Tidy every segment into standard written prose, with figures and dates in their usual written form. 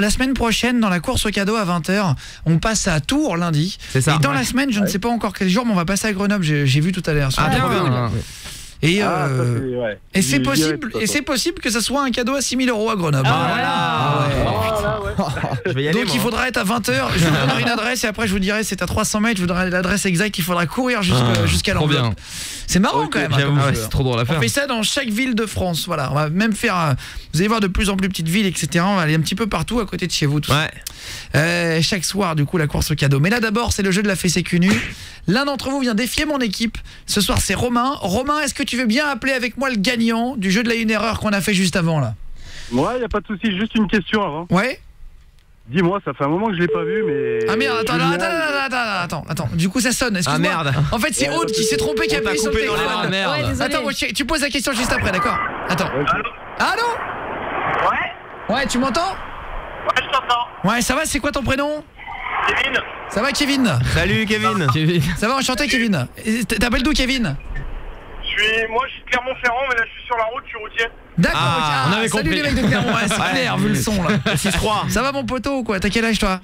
la semaine prochaine, dans la course au cadeau à 20h, on passe à Tours lundi. C'est ça. Et dans la semaine, je ne sais pas encore quel jour, mais on va passer à Grenoble. J'ai vu tout à l'heure. Ah, bien. Et c'est possible que ça soit un cadeau à 6 000 € à Grenoble. Je vais y aller. Donc il faudra être à 20h. Je vous donnerai une adresse et après je vous dirai c'est à 300 mètres. Je vous donnerai l'adresse exacte. Il faudra courir jusqu'à l'enveloppe. C'est marrant quand même. C'est trop drôle à faire. On fait ça dans chaque ville de France. Voilà. On va même faire. Vous allez voir de plus en plus petites villes, etc. On va aller un petit peu partout à côté de chez vous. Tout chaque soir, du coup, la course au cadeau. Mais là d'abord, c'est le jeu de la fessée nu. L'un d'entre vous vient défier mon équipe. Ce soir, c'est Romain. Romain, est-ce que tu veux bien appeler avec moi le gagnant du jeu de la une erreur qu'on a fait juste avant là? Ouais, y a pas de souci. Juste une question avant. Ouais. Dis-moi, ça fait un moment que je l'ai pas vu, mais... Ah merde, attends. Du coup, ça sonne, excuse-moi. Ah merde. En fait, c'est Aude qui s'est trompé, qui a appuyé sur le téléphone. Ah merde. Ouais, Attends, tu poses la question juste après, d'accord? Attends. Allô? Ouais, tu m'entends? Ouais, je t'entends. Ouais, ça va, c'est quoi ton prénom? Kevin. Ça va, Kevin? Salut Kevin. Ça va, enchanté, Kevin. T'appelles d'où, Kevin? Moi, je suis de Clermont-Ferrand, mais là, je suis sur la route, je suis routier. D'accord, on avait salut compris. les mecs de Clermont, ouais, c'est clair, vu le son là. 6-3. Ça va mon poteau ou quoi? T'as quel âge toi?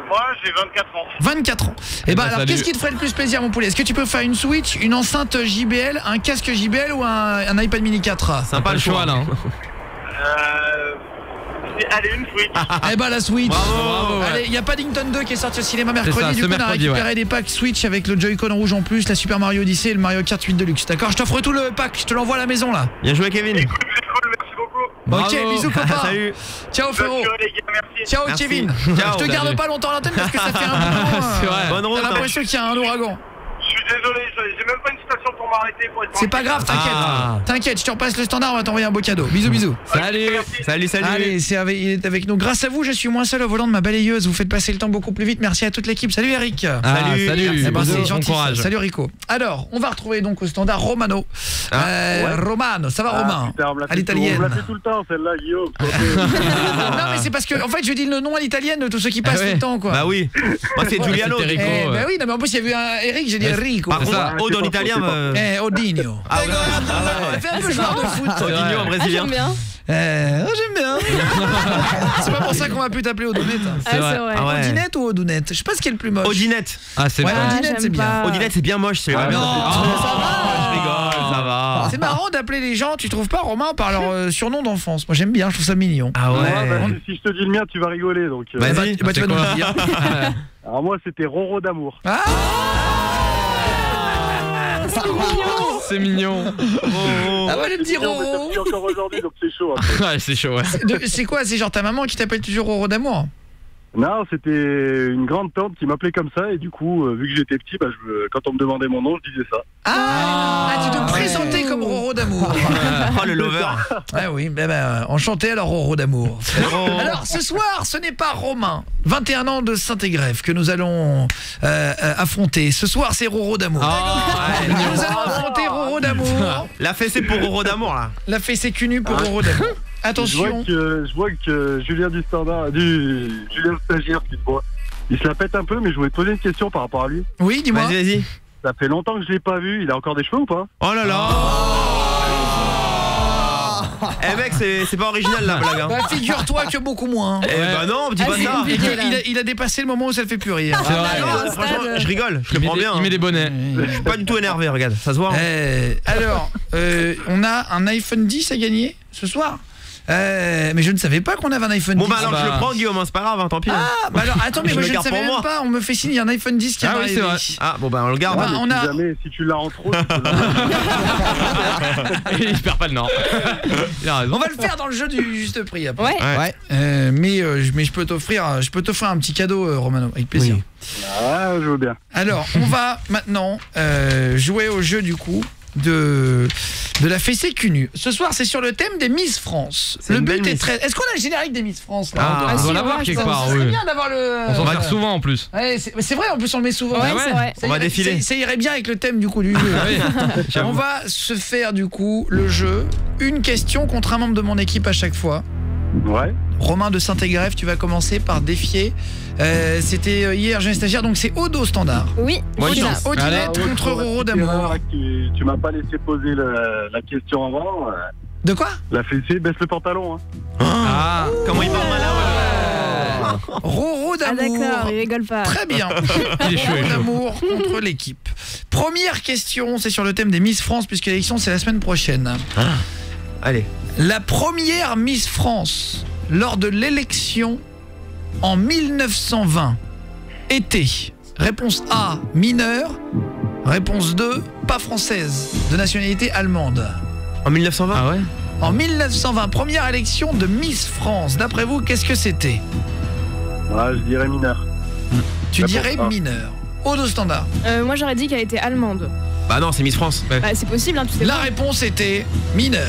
Moi, j'ai 24 ans. 24 ans. Et bah alors, salut. qu'est-ce qui te ferait le plus plaisir mon poulet? Est-ce que tu peux faire une Switch, une enceinte JBL, un casque JBL ou un iPad mini 4? Sympa le choix là. Allez, une Switch. Eh bah la Switch. Bravo. Allez, il y a Paddington 2 qui est sorti au cinéma mercredi. ça, Du ce coup, on a mercredi, récupéré des packs Switch avec le Joy-Con rouge en plus, la Super Mario Odyssey et le Mario Kart 8 Deluxe. D'accord, je t'offre tout le pack, je te l'envoie à la maison là. Bien joué Kevin. C'est cool, merci beaucoup. Ok, Bravo. bisous copain. Salut. Ciao frérot. Bonne soirée, les gars, merci. Ciao Merci. Kevin. Ciao. Je te garde Salut. pas longtemps à l'antenne parce que ça fait un moment. C'est vrai. Bonne route. T'as l'impression qu'il y a un ouragan. Je suis désolé, j'ai même pas une station pour m'arrêter pour être C'est pas grave, t'inquiète. Ah. T'inquiète, je te repasse le standard, on va t'envoyer un beau cadeau. Bisous. Salut. Salut. Allez, il est avec nous. Grâce à vous, je suis moins seul au volant de ma balayeuse. Vous faites passer le temps beaucoup plus vite. Merci à toute l'équipe. Salut Eric. Salut. Salut. Eh ben, c'est Bon gentil. courage. Salut Rico. Alors, on va retrouver donc au standard Romano. Romano, ça va Romain? Putain, on me l'a À fait l'italienne. On me l'a fait tout le temps, celle-là, Guillaume. Non mais c'est parce que en fait je dis le nom à l'italienne de tous ceux qui passent Ah ouais. tout le temps quoi. Bah oui. Moi c'est Giuliano. c'était Rico. Bah oui, non mais en plus il y a eu un Eric, j'ai dit Enrico. Par C'est ça. contre, O dans l'italien. Odinho. Ah ouais. Fais un peu joueur de foot. Odinho en brésilien. J'aime bien. J'aime bien. C'est pas pour ça qu'on va plus t'appeler Odonette. C'est vrai. Ah ouais. Odinette ou Odonette? Je sais pas ce qui est le plus moche. Odinette. Ah c'est Ouais, vrai. Odinette c'est j'aime bien. pas. Odinette c'est bien moche celui-là. Ah, non. Je rigole, ça va. C'est marrant d'appeler les gens, tu trouves pas Romain par leur surnom d'enfance. Moi j'aime bien, je trouve ça mignon. Ah Ouais, bah, ouais. si je te dis le mien, tu vas rigoler. Donc, Vas-y. Bah, tu vas nous le dire. alors moi, c'était Roro d'amour. Ah, C'est mignon. ah ouais, le petit Mais Roro. ça me tue encore aujourd'hui, donc c'est chaud. Hein. Ouais, c'est chaud, ouais. C'est quoi? C'est genre ta maman qui t'appelle toujours Roro d'amour? Non, c'était une grande tante qui m'appelait comme ça, et du coup, vu que j'étais petit, quand on me demandait mon nom, je disais ça. Ah, tu te présentais comme Roro d'amour. Oh le lover. Ah oui, enchanté alors Roro d'amour. Oh. Alors ce soir, ce n'est pas Romain, 21 ans de Saint-Égrève que nous allons affronter. Ce soir, c'est Roro d'amour. Ouais. Nous allons affronter Roro d'amour. La fessée pour Roro d'amour là. La fessée cul pour Roro d'amour. Attention. Je vois que Julien du Standard, Julien Stagiaire, qui te voit, il se la pète un peu, mais je voulais te poser une question par rapport à lui. Oui, dis-moi. Vas-y. Ça fait longtemps que je l'ai pas vu, il a encore des cheveux ou pas? Oh là là. Eh mec, c'est pas original la blague hein. Bah, figure-toi que beaucoup moins. Eh bah non, dis pas c'est ça. compliqué. Il a dépassé le moment où ça le fait plus rire. C'est vrai. Non, franchement, je rigole, je le prends bien. Il met des hein. bonnets. Je suis pas du tout énervé, regarde, ça se voit. hein. Alors, on a un iPhone 10 à gagner ce soir. Mais je ne savais pas qu'on avait un iPhone 10. Bon bah alors je le prends Guillaume, hein, c'est pas grave, hein, tant pis. hein. Ah, bah alors attends, mais Je moi le je ne garde savais pour même moi. pas. On me fait signe, il y a un iPhone 10 qui Ah oui, arrivé. c'est vrai. Ah bon bah on le garde. Ouais. hein. on a- Si jamais, si tu l'as en trop, tu peux Il perd pas le nord. Il a raison. On va le faire dans le jeu du juste prix après. Ouais. Ouais. Mais je peux t'offrir un petit cadeau Romano avec plaisir. Oui. Ah, je veux bien. Alors, on va maintenant jouer au jeu du coup de la fessée cul nu. Ce soir, c'est sur le thème des Miss France. C'est Le une but belle est Miss. très... Est-ce qu'on a le générique des Miss France là? Ah, on si, doit ouais, l'avoir je quelque pense. part, C'est oui. bien d'avoir le... On s'en sert souvent en plus. Ouais, c'est vrai, en plus on le met souvent. Ouais, Ah ouais c'est vrai. Ça On va irait- défiler. Ça irait bien avec le thème du coup du jeu. Ah oui, j'avoue. On va se faire du coup le jeu. Une question contre un membre de mon équipe à chaque fois. Ouais. Romain de Saint-Égrève, tu vas commencer par défier. C'était hier, jeune stagiaire, donc c'est Odo standard. Oui. Bonne Odina. chance. Odinette Ah, ouais, contre pour la Roro petite erreur, d'amour. là, que tu m'as pas laissé poser la question avant. De quoi? La fessée baisse le pantalon. Hein. Ah, Comment il parle mal là ouais. Roro Ah d'amour. d'accord, il rigole pas. Très bien. Il est chaud, il est chaud. D'amour contre l'équipe. Première question, c'est sur le thème des Miss France, puisque l'élection c'est la semaine prochaine. Allez. La première Miss France lors de l'élection en 1920 était, réponse A, mineure, réponse 2, pas française, de nationalité allemande. En 1920 Ah ouais. En 1920, première élection de Miss France. D'après vous, qu'est-ce que c'était? Je dirais mineur. Tu Réponse dirais A. mineur. Aude au standard. Moi j'aurais dit qu'elle était allemande. Bah non, c'est Miss France. Bah c'est possible, hein, tu sais La pas. réponse était mineure.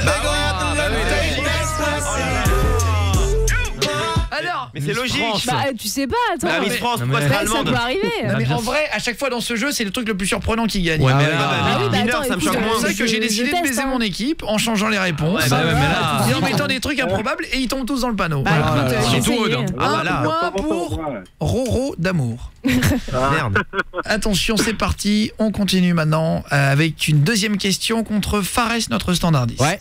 Alors, Mais c'est logique. Bah tu sais pas, attends. Bah Miss France, Non, pourquoi mais- c'est Ouais, ça allemande? peut arriver. non, mais bien en sûr. vrai, à chaque fois dans ce jeu, c'est le truc le plus surprenant qui gagne. Ouais, mais ouais, là. Ah oui, bah mineur, attends, ça me écoute, choque moins. C'est pour ça que j'ai je décidé de teste, baiser hein. mon équipe en changeant les réponses. Ouais, bah ouais, mais là- Et en mettant des trucs improbables et ils tombent tous dans le panneau. Bah Voilà. écoute, j'ai Surtout essayé. Aude, hein. Ah bah Un là. point pour Roro d'amour. Merde. Attention, c'est parti. On continue maintenant avec une deuxième question contre Fares, notre standardiste. Ouais.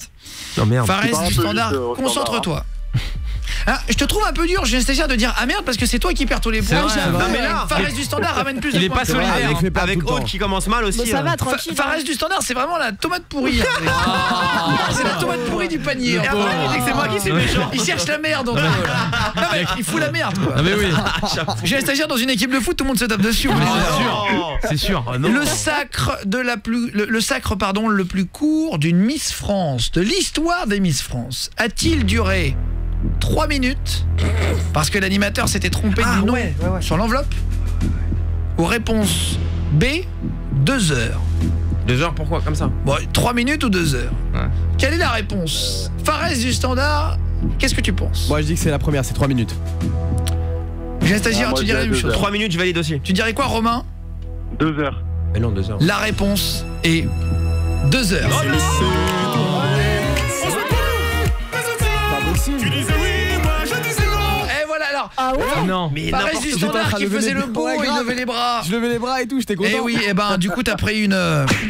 Non merde. Fares C'est pas un du peu standard, juste, au concentre-toi. Ah, je te trouve un peu dur, j'ai c'est-à-dire de dire ah merde parce que c'est toi qui perds tous les C'est points. vrai, Fares non, mais là- Fares du standard ramène plus de Il est points pas que toi. solidaire. Avec les pertes Avec tout le temps. Aude qui commence mal aussi. Bon, ça va, Fa- tranquille. Fares du standard, c'est vraiment la tomate pourrie. hein. C'est la tomate pourrie du panier. Et après, il dit que c'est moi qui suis méchant. Il cherche la merde en tout. Non mais il fout la merde quoi. Ah mais oui. J'ai un stagiaire dans une équipe de foot, tout le monde se tape dessus. vous voulez c'est savoir. sûr. C'est sûr. Oh, non. Le sacre le plus court d'une Miss France, de l'histoire des Miss France, a-t-il duré 3 minutes parce que l'animateur s'était trompé du nom sur l'enveloppe? Ou réponse B, 2 heures? 2 heures, pourquoi comme ça? Bon, 3 minutes ou 2 heures? Ouais. Quelle est la réponse? Fares du standard, qu'est-ce que tu penses? Moi je dis que c'est la première, c'est 3 minutes. J'ai un stagiaire, moi, tu je dirais la même dirais 2 chose. heures. 3 minutes, je valide aussi. Tu dirais quoi, Romain? 2 heures. Mais non, 2 heures. La réponse est 2 heures. Pas possible. Et voilà alors. Ah ouais. Non. Mais Fares n'importe du quoi. standard qui lever faisait les le bras, beau, il grave. levait les bras. Je levais les bras et tout, j'étais content. Eh oui, et ben du coup t'as pris une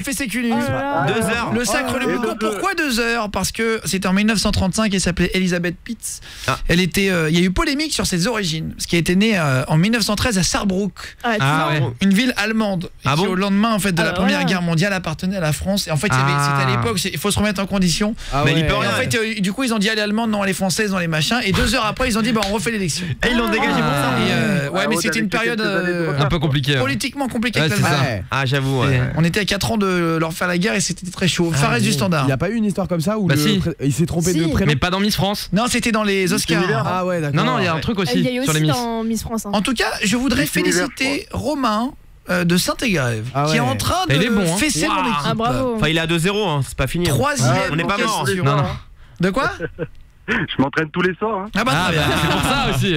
fessée cul nu. Oh là là. 2 heures. Le sacre le plus court. Pourquoi 2 heures? Parce que c'était en 1935, elle s'appelait Elisabeth Pitts. Ah. Elle était, il y a eu polémique sur ses origines, parce qu'elle était née en 1913 à Saarbrück, Ah, tu Ah vois. ouais. une ville allemande, et Ah qui bon au lendemain en fait de la Ah, Première voilà. Guerre mondiale appartenait à la France. Et en fait, il y avait- Ah. c'était à l'époque, il faut se remettre en condition. Ah Mais il ouais. peut Et rien. en fait, du coup, ils ont dit allez allemande, non, elle est française, non, les machins. Et 2 heures après, ils ont dit bah on refait l'élection. Et ils l'ont dégagé pour ça. Et, ouais, Ah, mais ouais, c'était une avec période quelques années de retard. Un peu compliqué. ouais. politiquement compliquée. Ouais, avec c'est l'Allemagne. ça. Ouais. Ah, j'avoue. Ouais. On était à 4 ans de leur faire la guerre et c'était très chaud. Fares du standard. Il n'y a pas eu une histoire comme ça où Bah si. il s'est trompé Si. de prénom? Mais pas dans Miss France. Non, c'était dans les Oscars. Ah ouais, d'accord. Non non, il y a un truc aussi Il y a eu sur les aussi Miss. dans Miss France. hein. En tout cas, je voudrais Miss Univers, féliciter Romain de Saint-Égrève Ah qui est ouais. en train de Il est bon, hein. fesser mon Waouh. équipe. Ah bravo. Enfin, il est à 2-0, hein. C'est pas fini. hein. Troisième Ah, on n'est pas mort. question. Non non. De quoi? Je m'entraîne tous les soirs. Hein. Ah bah Ah très bah, bien. c'est pour ça aussi.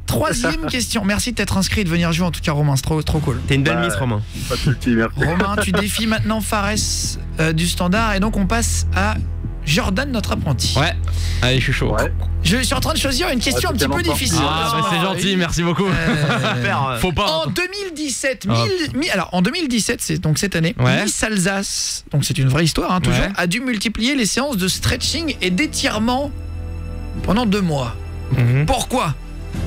Troisième question. Merci de t'être inscrit et de venir jouer en tout cas Romain, c'est trop cool. T'es une belle Bah, Miss, Romain. Pas de soucis, merci. Romain, tu défies maintenant Fares du standard et donc on passe à Jordan, notre apprenti. Ouais. Allez, je suis chaud. Ouais. Je suis en train de choisir une question un petit peu tellement difficile. Ah bah c'est gentil, merci beaucoup. Faut pas. En 2017, Ah. alors en 2017, c'est donc cette année, Ouais. Miss Alsace, donc c'est une vraie histoire hein, toujours, Ouais. a dû multiplier les séances de stretching et d'étirement pendant 2 mois. Mhm. Pourquoi?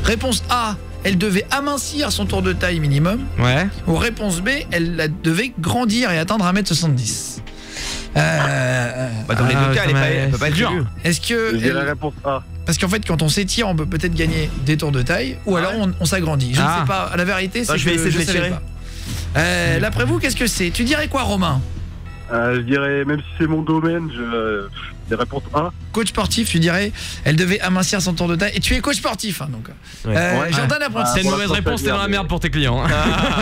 Réponse A, elle devait amincir son tour de taille minimum. Ouais. Ou réponse B, elle devait grandir et atteindre 1m70. Bah, dans les Ah, deux cas, putain, elle peut pas c'est être dur. élue. Est-ce Je que dirais la réponse A. parce qu'en fait quand on s'étire, on peut peut-être gagner des tours de taille ou alors on s'agrandit. Je ne Ah. sais pas, la vérité c'est Ah, je vais que essayer de je savais m'étirer. pas. D'après vous, qu'est-ce que c'est? Tu dirais quoi, Romain? Je dirais, même si c'est mon domaine, des réponses A. Coach sportif, tu dirais, elle devait amincir son tour de taille. Et tu es coach sportif, hein, donc. Ouais. Ouais. Jordan apprenti. C'est une pour mauvaise l'instant, réponse, ça t'es dans la vient, merde mais- pour tes clients. hein.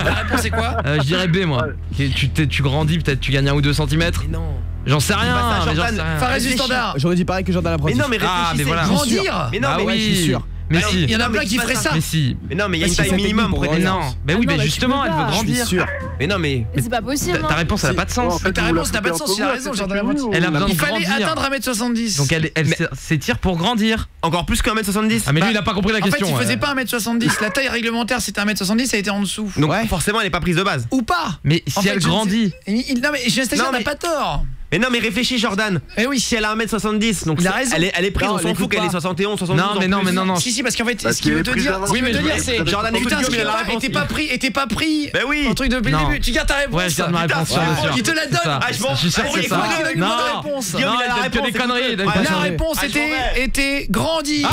La réponse c'est quoi? Je dirais B moi. Tu grandis, peut-être tu gagnes 1 ou 2 centimètres. Mais non. J'en sais rien. Bah, ça, mais j'en Jordan, sais rien. Fares du réfléchis. standard. J'aurais dit pareil que Jordan Mais l'apprenti. non, mais Ah, mais réfléchissez. voilà. Grandir. Mais non, Ah mais oui, je suis sûr. Mais Alors, si. Il y en a Non, mais plein qui dis pas feraient ça. Mais si. Mais non, mais il y a une Parce taille qu'ils sont minimum techniques pour pour être Mais grandir. non. Mais Ah oui, non, mais bah, tu justement, peux elle veut pas. Je suis grandir. sûr. Mais non, mais. Mais c'est pas possible. Ta hein. réponse, elle a pas de En sens. fait, ta vous réponse la n'a pas de foutez sens, il a entre raison, vous, Jordan c'est Apprenti. fini, ou- Elle a besoin Il de fallait grandir. atteindre 1m70. Donc elle s'étire pour grandir. Encore plus qu'un mètre 70. Ah mais Bah, lui il a pas compris la En fait, question. il faisait pas 1m70. La taille réglementaire, c'était 1m70, ça a été en dessous. Donc Ouais. forcément, elle est pas prise de base. Ou pas. Mais En si fait, elle je ne grandit. Non, mais je Non, n'a mais- pas tort. Mais non, mais réfléchis, Jordan. Eh oui. Si elle a 1m70, donc Il a raison. elle est prise, Non, on s'en fout l'écoute qu'elle pas. est 71, 72. Non, mais non. Si, parce qu'en fait, Parce ce qu'il qu'il veut est te plus dire, avant. ce qu'il veut te dire, mais c'est Jordan, putain, écoute ce bien, il a la qu'il réponse. était pas pris. Bah oui. Ton truc depuis le Non. début. Tu gardes ta réponse. Ouais, je garde ma réponse, Putain, bien sûr. il te la C'est donne. ça. Ah, je suis sûr que c'est ça. Il a une bonne Non. réponse. Guillaume, Non, il a la il donne que réponse, des conneries, il donne écoute. pas La changer. réponse Ah, je m'en vais. était grandi.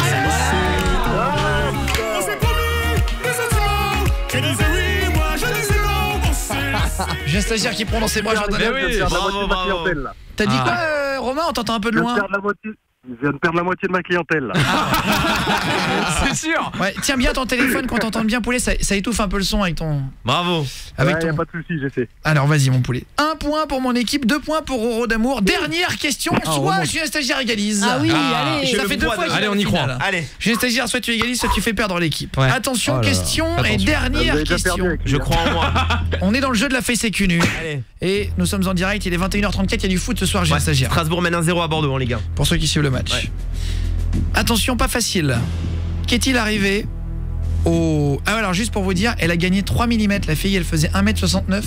J'ai un stagiaire qui prend dans ses bras Jordan. Mais oui. Je viens de perdre la Bravo, moitié de ma bravo. clientèle là. T'as dit Ah. quoi, Romain? On t'entend un peu de Je viens loin. de perdre la moitié de ma clientèle là. C'est sûr. Ouais, tiens bien ton téléphone quand t'entends bien, poulet, ça étouffe un peu le son avec ton. Bravo. Avec Ouais, y a ton... pas de soucis, j'essaie. Alors vas-y mon poulet. 1 point pour mon équipe, 2 points pour Roro d'amour. Dernière question, soit remonte. je suis un stagiaire égalise. Ah oui, Ah, allez. je Ça le fait 2 poids fois de- qu'il Allez, a on la y croit. finale. Allez. Je suis un stagiaire, soit tu égalises, soit tu fais perdre l'équipe. Ouais. Attention, Oh là là. question et Attention. Vous dernière avez déjà perdu question. avec lui, Je hein. crois en moi. On est dans le jeu de la fessée cul nu. Allez. Et nous sommes en direct, il est 21h34, il y a du foot ce soir, j'ai un Ouais, stagiaire. Strasbourg mène 1-0 à Bordeaux, les gars. Pour ceux qui suivent le match. Ouais. Attention, pas facile. Qu'est-il arrivé au... Ah alors juste pour vous dire, elle a gagné 3 mm, la fille, elle faisait 1m69,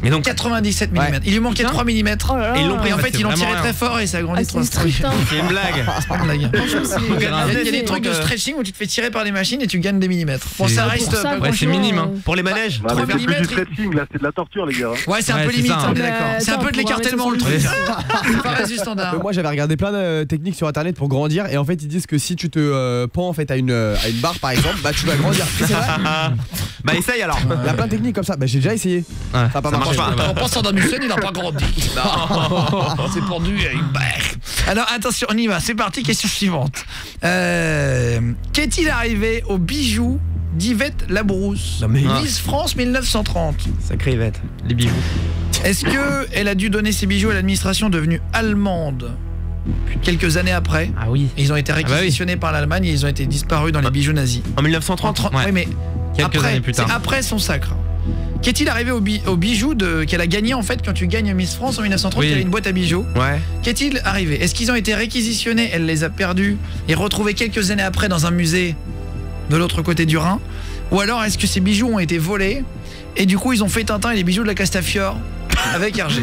Mais donc, 97 mm. Ouais. Il lui manquait Putain. 3 mm. Oh là là. Et ils l'ont pris, Et en fait, c'est ils l'ont vraiment tiré rien. très fort et ça a grandi Ah, de c'est une 3 strict, hein. c'est une blague. C'est pas une blague. Il y a des trucs de Donc, stretching où tu te fais tirer par des machines et tu gagnes des millimètres. Bon, ça C'est- reste... Pour ça, Ouais, c'est franchement, minime, hein. Pour les manèges. Bah, mais 3 c'est plus du millimètres. stretching là, c'est de la torture les gars. Ouais, c'est un Ouais, peu c'est limite, ça, on est hein. d'accord. C'est un Attends, peu de pour l'écartèlement le truc. 1m70. C'est pas reste du standard. Moi j'avais regardé plein de techniques sur internet pour grandir et en fait ils disent que si tu te pends en fait à une barre par exemple, bah tu vas grandir. C'est vrai. Bah, essaye alors. Il y a plein de techniques comme ça. Bah j'ai déjà essayé. Ouais. Ça a pas Ça marché. marche pas. On pense Saddam Hussein, il n'a pas grandi. Non, c'est pendu à une barre. Alors attention, on y va, c'est parti, question suivante. Qu'est-il arrivé aux bijoux d'Yvette Labrousse, Non, mais- Miss France 1930? Sacré Yvette. Les bijoux. Est-ce que elle a dû donner ses bijoux à l'administration devenue allemande quelques années après? Ah oui. Et ils ont été bah oui. réquisitionnés par l'Allemagne et ils ont été disparus dans les bijoux nazis. En 1930. Ouais. Ouais. mais Quelques après, années plus tard. c'est après son sacre. Qu'est-il arrivé aux bijoux qu'elle a gagné en fait quand tu gagnes Miss France en 1930? Oui. Il y avait une boîte à bijoux. Ouais. Qu'est-il arrivé? Est-ce qu'ils ont été réquisitionnés, elle les a perdus et retrouvés quelques années après dans un musée de l'autre côté du Rhin? Ou alors est-ce que ces bijoux ont été volés et du coup ils ont fait Tintin et les bijoux de la Castafiore avec Hergé?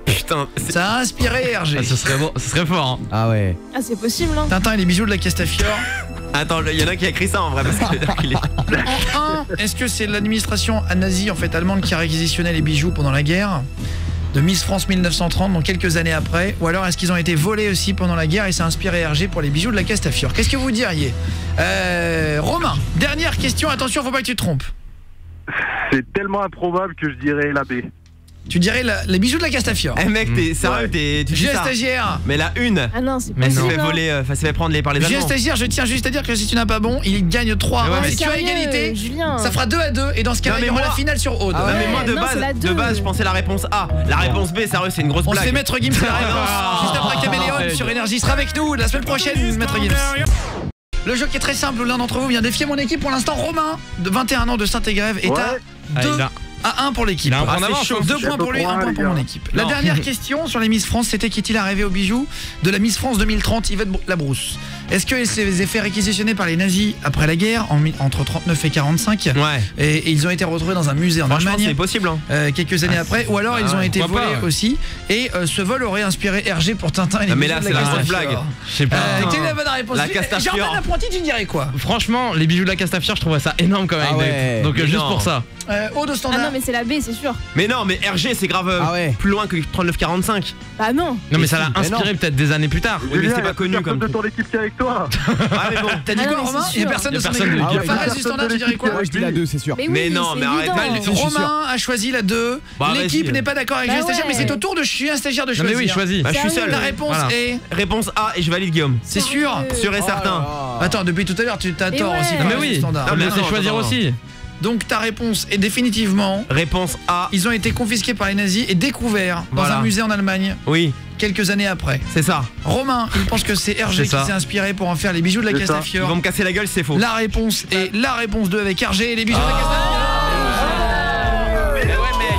Putain. c'est- Ça a inspiré Hergé. Ah, ce serait bon, ce serait fort. Hein. Ah ouais. Ah, c'est possible, hein. Tintin et les bijoux de la Castafiore. Attends, il y en a qui a écrit ça en vrai parce que il est- En 1, est-ce que c'est l'administration nazie en fait allemande qui a réquisitionné les bijoux pendant la guerre de Miss France 1930, donc quelques années après? Ou alors est-ce qu'ils ont été volés aussi pendant la guerre et ça a inspiré Hergé pour les bijoux de la Castafiore? Qu'est-ce que vous diriez? Romain, dernière question, attention, faut pas que tu te trompes. C'est tellement improbable que je dirais la B. Tu dirais les bijoux de la Castafiore. Eh mec, t'es sérieux, tu dis J'ai un ça. stagiaire. Mais la une. Ah non, c'est Mais pas non. Se possible. fait voler, enfin se fait prendre par les J'ai un Allemands. stagiaire, je tiens juste à dire que si tu n'as pas bon, il gagne 3. Mais ouais, mais si tu as Sérieux, égalité, Julien. ça fera 2-2 et dans ce cas-là, Non, mais il y aura moi- la finale sur Aude. Ah Non ouais. mais moi Non, c'est la de deux. base je pensais la réponse A. La réponse B, sérieux, c'est une grosse On se blague. fait Maître Gims la réponse. Juste après Caméléon sur Énergie sera avec nous la semaine prochaine, Maître Gims. Le jeu qui est très simple, l'un d'entre vous vient défier mon équipe pour l'instant. Romain, de 21 ans de Saint-Égrève, est Ouais. à Ah, 2 il a- à 1 pour l'équipe. Il a un point Ah, c'est d'avance, chaud. hein. 2 Je suis points un peu pour lui, trop 1 loin, point les pour gars. mon équipe. La Non. dernière question sur les Miss France, c'était qu'est-il arrivé aux bijoux de la Miss France 2030, Yvette Labrousse? Est-ce qu'elle s'est fait réquisitionner par les nazis après la guerre, entre 39 et 45 Ouais. et ils ont été retrouvés dans un musée en Franchement, c'est Allemagne possible hein. quelques années après, ou alors ils ont ouais, été pourquoi volés pas, ouais. aussi, et ce vol aurait inspiré Hergé pour Tintin et les Non, mais bijoux là, de c'est la grosse Castafiore. blague. Je sais pas. Quelle est la bonne réponse? La Castafiore. Jordan Apprenti, tu dirais quoi? Franchement, les bijoux de la Castafiore, je trouverais ça énorme quand même. Ah ouais. Donc Mais juste non. pour ça. Aude au Ah standard. non, mais c'est la B, c'est sûr. Mais non, mais RG c'est grave Ah ouais. plus loin que 39-45. Bah non. Non mais ça l'a Mais inspiré peut-être des années plus tard. Oui, mais Julien, c'est y a pas connu personne comme de ton équipe qui est avec toi. Ah mais bon. T'as dit Ah quoi, non, mais Romain? c'est Il y a sûr. personne Y a de son personne équipe. de- Ah ouais. Fares du standard, tu dirais quoi? Moi je dis la 2, c'est sûr. Mais oui, Mais non, c'est mais arrête évident. pas, Si, je suis sûr. Romain a choisi la 2. Bah, L'équipe vas-y. n'est pas d'accord avec Bah Julien Stagiaire, mais ouais. c'est au tour de je suis un stagiaire de Non choisir. mais oui, choisis. Bah je suis seul. La réponse Voilà. est... Réponse A et je valide Guillaume. C'est sûr. Sûr et certain. Attends, depuis tout à l'heure, tu t'as Mais tort ouais. aussi. Non, Non mais Fares du oui. standard. Non, mais Mais c'est non, choisir non, non. aussi. Donc ta réponse est définitivement... Réponse A. Ils ont été confisqués par les nazis et découverts dans Voilà. un musée en Allemagne Oui, quelques années après. c'est ça. Romain, il pense que c'est Hergé C'est qui ça. s'est inspiré pour en faire les bijoux de la C'est ça. Ils vont Castafiore. me casser la gueule, c'est faux. La réponse est la réponse 2 avec Hergé et les bijoux de la Castafiore. Mais ouais mec.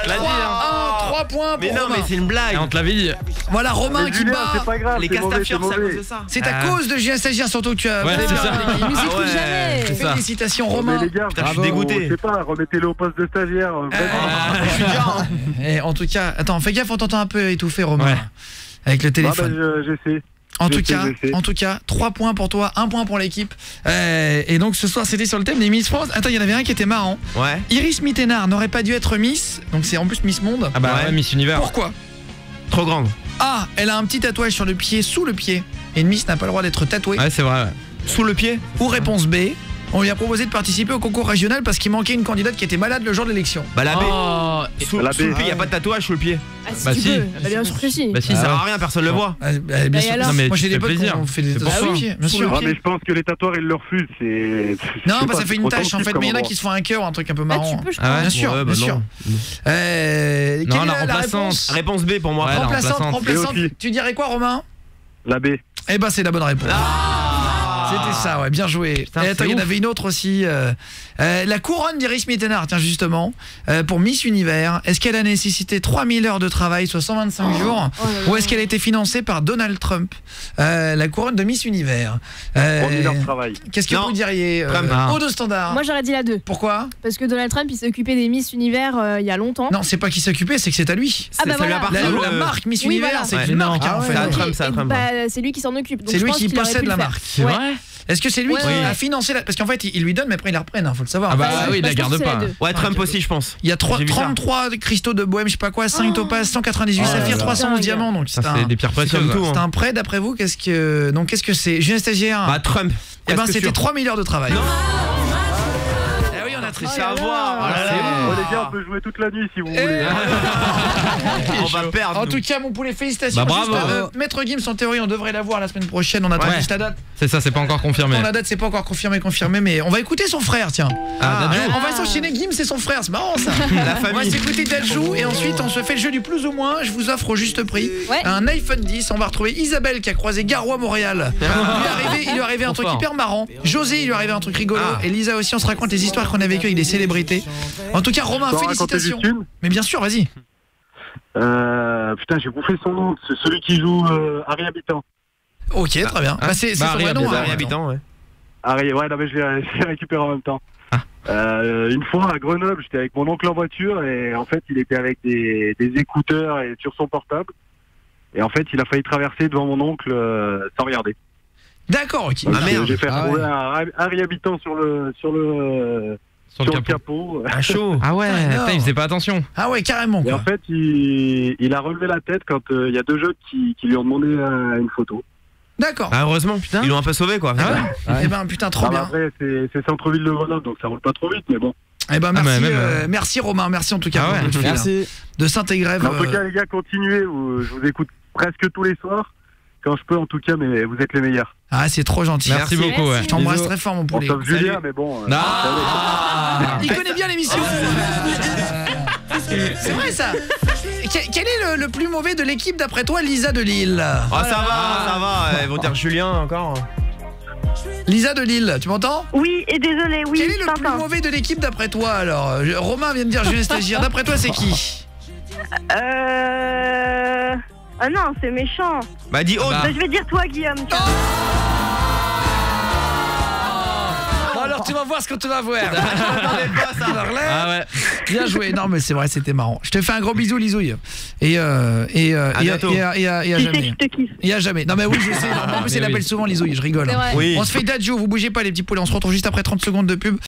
Je l'ai dit hein. 3 points pour Mais non, Romain. mais c'est une blague. Et on te l'avait dit. Voilà Romain Mais qui Julien, bat. c'est pas grave. Les c'est mauvais, Castafiores, c'est à mauvais. cause de ça. C'est à cause de Julien Stagiaire surtout que tu as Ouais, fait c'est bien ça. l'équipe. Il nous écoute ouais, jamais. c'est ça. Félicitations Mais Romain. les gars, Putain, je suis bravo, dégoûté. Je sais pas, remettez-le au poste de stagiaire. vraiment. Et en tout cas, attends, fais gaffe, on t'entend un peu étouffé Romain. Ouais. Avec le Ah bah, téléphone. j'essaie. En tout j'essaie. cas, 3 points pour toi, 1 point pour l'équipe. Et donc ce soir, c'était sur le thème des Miss France. Attends, il y en avait un qui était marrant. Ouais. Iris Mittenard n'aurait pas dû être Miss, donc c'est en plus Miss Monde. Ah bah Ouais. ouais, Miss Univers. Pourquoi? Trop grande. A, elle a un petit tatouage sur le pied, sous le pied. Et une Miss n'a pas le droit d'être tatouée. Ouais, c'est vrai. Ouais. Sous le pied. Ou réponse B, on lui a proposé de participer au concours régional parce qu'il manquait une candidate qui était malade le jour de l'élection. Bah la B. Oh. Sous, La sous le B. pied, y a pas de tatouage sous le pied. Ah, si Bah tu si. peux. Bah, bien sûr que si. Bah si, Ça ça sert à va. rien, personne le voit. Bien Et sûr. alors Non, mais Moi tu j'ai des fais potes qui plaisir. ont fait des C'est pour tatouages sous ça. le pied, bien Sous sûr. le Ah, pied. mais je pense que les tatoueurs, ils le refusent. Non, bah ça fait une tâche en fait, mais il y en a qui se font un cœur, un truc un peu Bah, marrant. tu peux, je Ah ouais. crois. Bien sûr, Ouais, bah bien sûr. non. Quelle Non, est la la remplaçante. réponse Réponse B pour moi. Ouais, la Remplaçante, remplaçante. Et aussi. tu dirais quoi Romain? La B. Eh ben c'est la bonne réponse. C'était ça, ouais, bien joué. Putain, Et attends, c'est il y en ouf. avait une autre aussi. La couronne d'Iris Mittenard, tiens justement, pour Miss Univers. Est-ce qu'elle a nécessité 3000 heures de travail, soit 125 jours, Oh là là. ou est-ce qu'elle a été financée par Donald Trump? La couronne de Miss Univers. 3000 heures de travail. Qu'est-ce que Non. vous diriez Trump. Haut de standard. Moi, j'aurais dit la 2. Pourquoi? Parce que Donald Trump, il s'est occupé des Miss Univers il y a longtemps. Non, c'est pas qui s'est occupé, c'est que c'est à lui. Ah bah Ça lui voilà. appartient. La marque Miss Oui, Univers, voilà. c'est Ouais. une Mais marque non. hein, en Ah fait. ouais. C'est un Trump, Et c'est un Trump. bah, c'est lui qui s'en occupe. Donc C'est je lui pense qui qu'il aurait possède pu la le faire. marque. C'est Ouais. vrai. Est-ce que c'est lui Ouais. qui Oui. a financé parce qu'en fait, il lui donne mais après il la reprenne, faut le savoir. Ah bah Enfin, oui, il la je pense garde que c'est pas. la 2. Ouais, Trump aussi, je pense. il y a J'ai vu ça. 33 cristaux de bohème, je sais pas quoi, 5 topazes, 198 Oh là saphirs, là. 311 Dingue. diamants, donc Ça, c'est c'est un, des pierres précieuses. comme tout, c'est un prêt d'après vous. Qu'est-ce que c'est? Julien Stagiaire. Bah Trump. Eh ben Presque c'était sûr. 3000 heures de travail. Non. Eh oui, on a triché. C'est à voir. Oh là là. Oh, les gars, on peut jouer toute la nuit si vous Eh. voulez. On va perdre. En nous. tout cas, mon poulet, félicitations. Bah, bravo. Juste, Maître Gims, en théorie, on devrait la voir la semaine prochaine. On attend Ouais. juste la date. C'est ça, c'est pas encore confirmé. La date, c'est pas encore confirmé, mais on va écouter son frère, tiens. Ah, Dadju. On va s'enchaîner Gims et son frère, c'est marrant ça. La On va famille. s'écouter Dadju et ensuite on se fait le jeu du plus ou moins. Je vous offre au juste prix Ouais. un iPhone 10. On va retrouver Isabelle qui a croisé Garoua Montréal. Il lui est arrivé un truc fort. hyper marrant. José, il lui est arrivé un truc rigolo. Ah. Et Lisa aussi, on se raconte les histoires qu'on a vécues avec des célébrités. En tout cas, Romain, Je peux en raconter félicitations. juste une. Mais bien sûr, vas-y. Putain, j'ai bouffé son nom. C'est celui qui joue Harry Habitant. Ok, très bien. Bah, c'est son Harry vrai nom. Habitant, hein, Harry attends. Habitant, ouais. Harry, ouais, non, mais je l'ai récupéré en même temps. Une fois à Grenoble, j'étais avec mon oncle en voiture et en fait, il était avec des écouteurs et sur son portable. Et en fait, il a failli traverser devant mon oncle sans regarder. D'accord, ok. Donc, Ah, merde. J'ai fait Ah retrouver un Harry Habitant sur le Sur le capot. Ah chaud. Ah ouais, Putain, putain, il faisait pas attention. Ah ouais, carrément Et en quoi. fait, il a relevé la tête quand il y a deux jeunes qui lui ont demandé une photo. D'accord. Ah, heureusement, putain. Ils l'ont un peu sauvé, quoi. Ah ouais. Eh ben putain, trop Ah, bah, bien. après, c'est centre-ville de Grenoble, donc ça roule pas trop vite, mais bon. Eh ben Ah, merci, mais même, merci Romain, merci en tout cas Ah pour ouais, le coup de fil, Merci. de Saint-Égrève. Mais en tout cas, les gars, continuez. Je vous écoute presque tous les soirs. Quand je peux, en tout cas, mais vous êtes les meilleurs. Ah, c'est trop gentil. Merci beaucoup, ouais. Je t'embrasse Bisous. très fort mon Bon, poulet. sauf Julien, mais bon. Il connaît bien l'émission. C'est vrai ça. Quel est le plus mauvais de l'équipe d'après toi, Lisa de Lille? Ah, ça va. Ils vont dire Julien encore. Lisa de Lille, tu m'entends? Oui, et désolé, oui, Quel est le plus Tintin. mauvais de l'équipe d'après toi alors? Romain vient de dire Julien Stagiaire. D'après toi, c'est qui? Ah non, c'est méchant. Bah, dis Aude. Bah. Bah, je vais dire toi, Guillaume. tiens. Bon, alors tu vas voir ce que tu vas voir. Alors là, Ah ouais. bien joué. Non mais c'est vrai, c'était marrant. Je te fais un gros bisou, Lisouille. Et bientôt. et à Tu sais que jamais. je te kiffe. Et à jamais. Non mais oui, je sais. En plus, Mais il appelle oui. souvent Lisouille. Je rigole. C'est vrai. Oui. On se fait Dadju, vous bougez pas les petits poulets. On se retrouve juste après 30 secondes de pub.